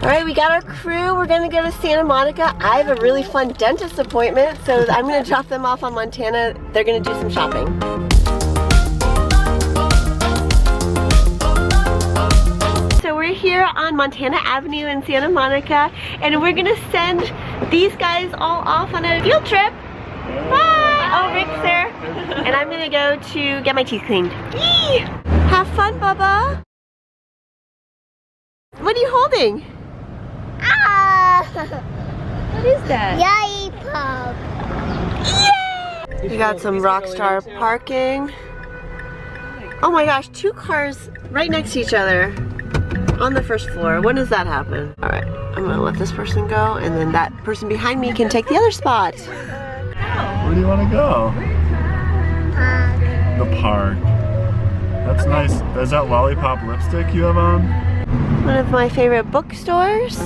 All right, we got our crew. We're gonna go to Santa Monica. I have a really fun dentist appointment, so I'm gonna drop them off on Montana. They're gonna do some shopping. So we're here on Montana Avenue in Santa Monica, and we're gonna send these guys all off on a field trip. Bye! Oh, Rick's there. And I'm gonna go to get my teeth cleaned. Yee! Have fun, Bubba. What are you holding? What is that? Yay, pop. Yay! We got some Rockstar parking. Oh my gosh, 2 cars right next to each other on the first floor. When does that happen? All right, I'm gonna let this person go, and then that person behind me can take the other spot. Where do you want to go? Park. The park. That's nice. Is that lollipop lipstick you have on? One of my favorite bookstores.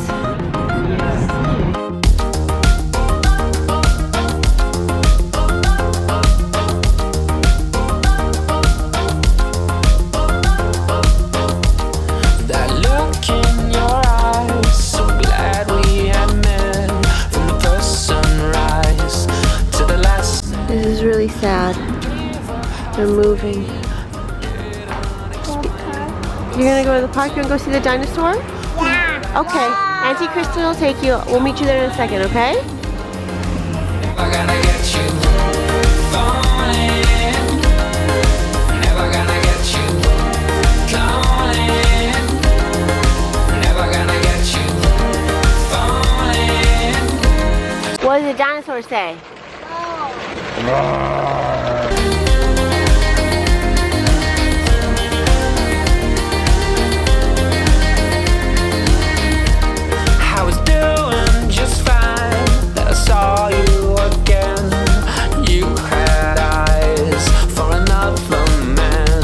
That look in your eyes, so glad we had met from the first sunrise to the last. This is really sad. They're moving. You're gonna go to the park? You wanna go see the dinosaur? Yeah. Okay. Auntie Kristen will take you. We'll meet you there in a second, okay? Never gonna get you falling. Never gonna get you calling. Never gonna get you falling. What does the dinosaur say? I was doing just fine. Then I saw you again. You had eyes for another man.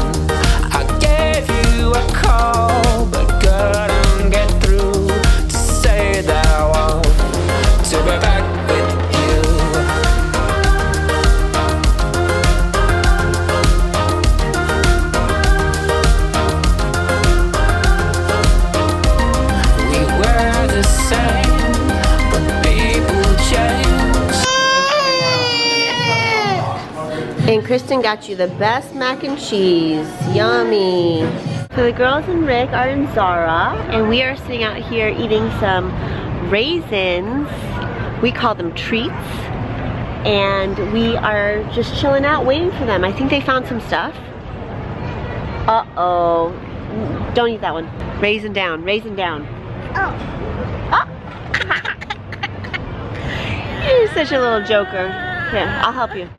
I gave you a call, but couldn't get through to say that I want to be back with you. We were the same, but people change. And Kristen got you the best mac and cheese. Yummy. So the girls and Rick are in Zara, and we are sitting out here eating some raisins. We call them treats. And we are just chilling out waiting for them. I think they found some stuff. Uh-oh. Don't eat that one. Raisin down, raisin down. Oh. Oh. You're such a little joker. Here, I'll help you.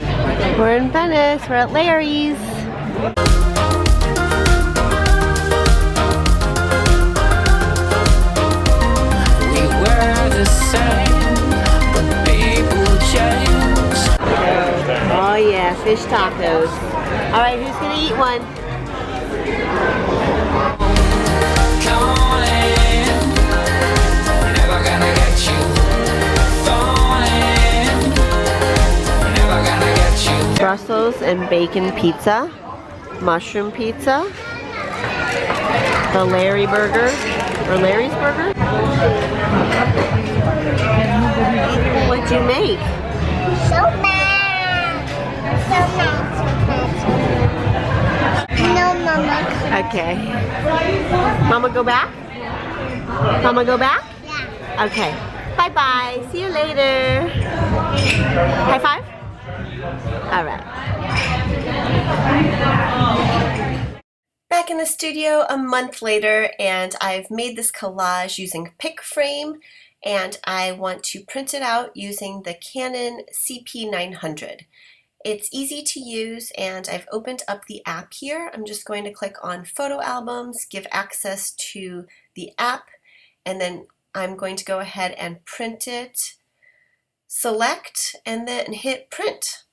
We're in Venice. We're at Larry's. We were the same, but people change. Oh yeah, fish tacos. All right, who's gonna eat one? Calling, never gonna get you falling, never gonna get you. Brussels and bacon pizza, mushroom pizza, the Larry burger, or Larry's burger. What'd you make? So mad. So mad. No, Mama. Okay. Mama go back? Mama go back? Yeah. Okay. Bye-bye. See you later. High five? All right. Back in the studio a month later, and I've made this collage using pick frame, and I want to print it out using the Canon CP900. It's easy to use, and I've opened up the app here. I'm just going to click on photo albums, give access to the app, and then I'm going to go ahead and print it, select, and then hit print.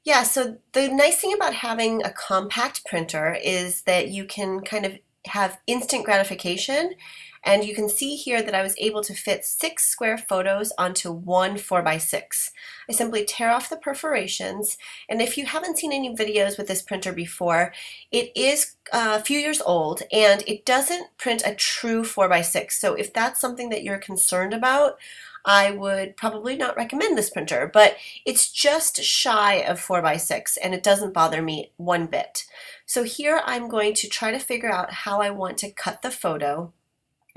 Yeah, so the nice thing about having a compact printer is that you can kind of have instant gratification And you can see here that I was able to fit 6 square photos onto one 4x6. I simply tear off the perforations, and if you haven't seen any videos with this printer before, it is a few years old and it doesn't print a true 4x6. So if that's something that you're concerned about, I would probably not recommend this printer, but it's just shy of 4x6 and it doesn't bother me one bit. So here I'm going to try to figure out how I want to cut the photo.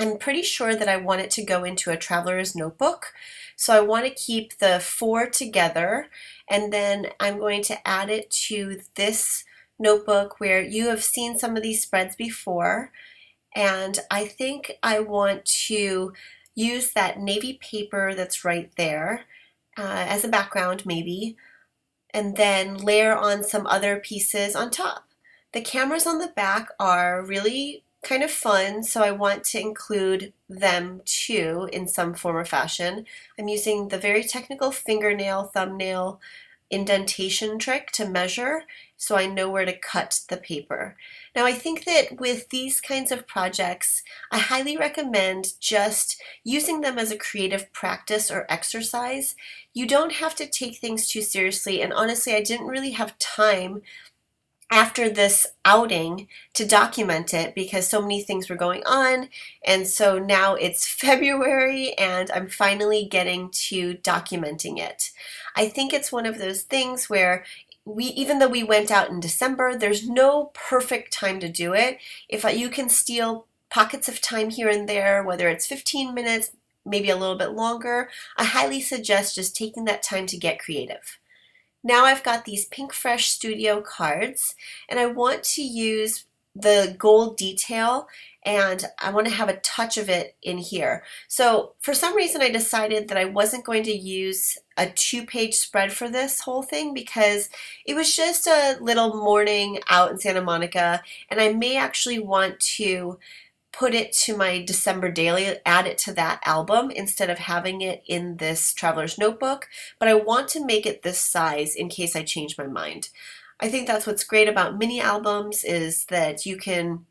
I'm pretty sure that I want it to go into a traveler's notebook. So I want to keep the 4 together, and then I'm going to add it to this notebook where you have seen some of these spreads before. And I think I want to use that navy paper that's right there as a background maybe, and then layer on some other pieces on top. The cameras on the back are really kind of fun, so I want to include them too in some form or fashion. I'm using the very technical fingernail, thumbnail indentation trick to measure so I know where to cut the paper. Now I think that with these kinds of projects, I highly recommend just using them as a creative practice or exercise. You don't have to take things too seriously, and honestly I didn't really have time after this outing to document it because so many things were going on, and so now it's February and I'm finally getting to documenting it. I think it's one of those things where even though we went out in December, there's no perfect time to do it. If you can steal pockets of time here and there, whether it's 15 minutes, maybe a little bit longer, I highly suggest just taking that time to get creative. Now I've got these Pink Fresh Studio cards, and I want to use the gold detail, and I want to have a touch of it in here. So for some reason I decided that I wasn't going to use a 2-page spread for this whole thing because it was just a little morning out in Santa Monica, and I may actually want to put it to my December daily, add it to that album instead of having it in this traveler's notebook, but I want to make it this size in case I change my mind. I think that's what's great about mini albums is that you can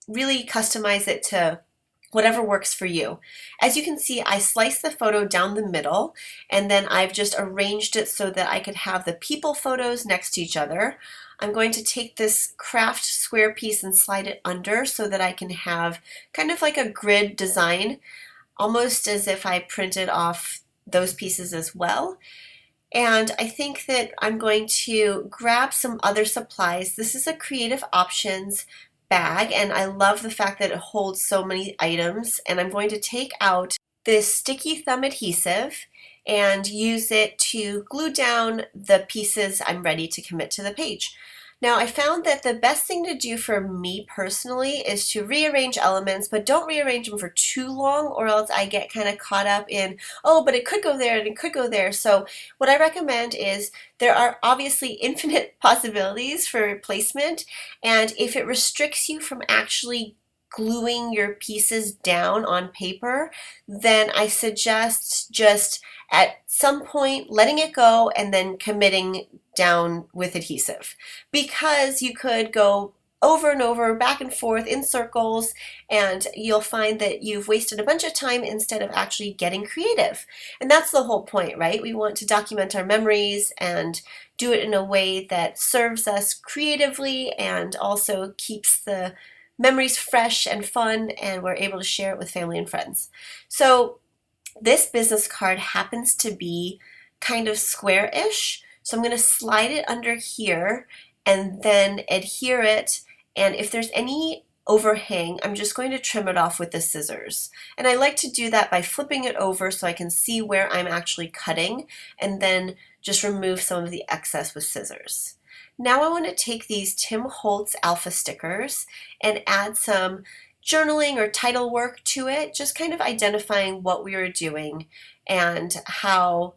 really customize it to whatever works for you. As you can see, I sliced the photo down the middle, and then I've just arranged it so that I could have the people photos next to each other. I'm going to take this craft square piece and slide it under so that I can have kind of like a grid design, almost as if I printed off those pieces as well. And I think that I'm going to grab some other supplies. This is a Creative Options bag, and I love the fact that it holds so many items. And I'm going to take out this sticky thumb adhesive and use it to glue down the pieces I'm ready to commit to the page. Now I found that the best thing to do for me personally is to rearrange elements, but don't rearrange them for too long or else I get kind of caught up in, oh, but it could go there and it could go there. So what I recommend is there are obviously infinite possibilities for placement, and if it restricts you from actually gluing your pieces down on paper, then I suggest just at some point letting it go and then committing down with adhesive, because you could go over and over, back and forth in circles, and you'll find that you've wasted a bunch of time instead of actually getting creative. And that's the whole point, right? We want to document our memories and do it in a way that serves us creatively and also keeps the memories fresh and fun, and we're able to share it with family and friends. So this business card happens to be kind of square-ish, so I'm going to slide it under here and then adhere it, and if there's any overhang, I'm just going to trim it off with the scissors. And I like to do that by flipping it over so I can see where I'm actually cutting, and then just remove some of the excess with scissors. Now I want to take these Tim Holtz Alpha stickers and add some journaling or title work to it, just kind of identifying what we were doing and how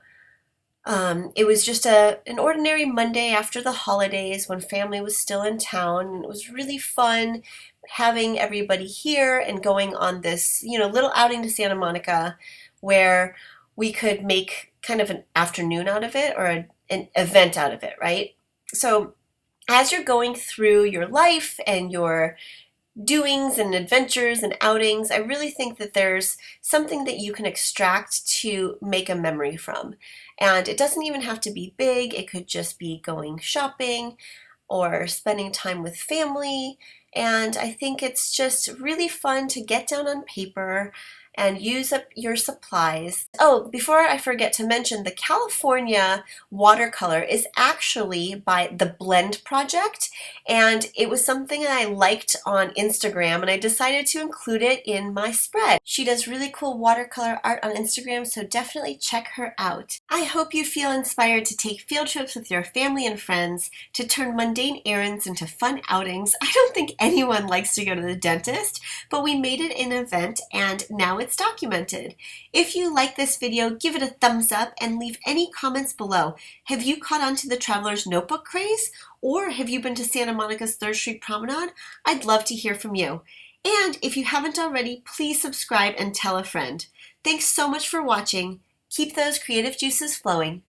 it was just an ordinary Monday after the holidays when family was still in town, and it was really fun having everybody here and going on this, little outing to Santa Monica where we could make kind of an afternoon out of it or an event out of it, right? So as you're going through your life and you're doings and adventures and outings. I really think that there's something that you can extract to make a memory from. And it doesn't even have to be big. It could just be going shopping or spending time with family. And I think it's just really fun to get down on paper and use up your supplies. Oh, before I forget to mention, the California watercolor is actually by the Blend Project, and it was something that I liked on Instagram, and I decided to include it in my spread. She does really cool watercolor art on Instagram, so definitely check her out. I hope you feel inspired to take field trips with your family and friends, to turn mundane errands into fun outings. I don't think anyone likes to go to the dentist, but we made it an event, and now it's documented. If you like this video, give it a thumbs up and leave any comments below. Have you caught on to the Traveler's Notebook craze? Or have you been to Santa Monica's 3rd Street Promenade? I'd love to hear from you. And if you haven't already, please subscribe and tell a friend. Thanks so much for watching. Keep those creative juices flowing.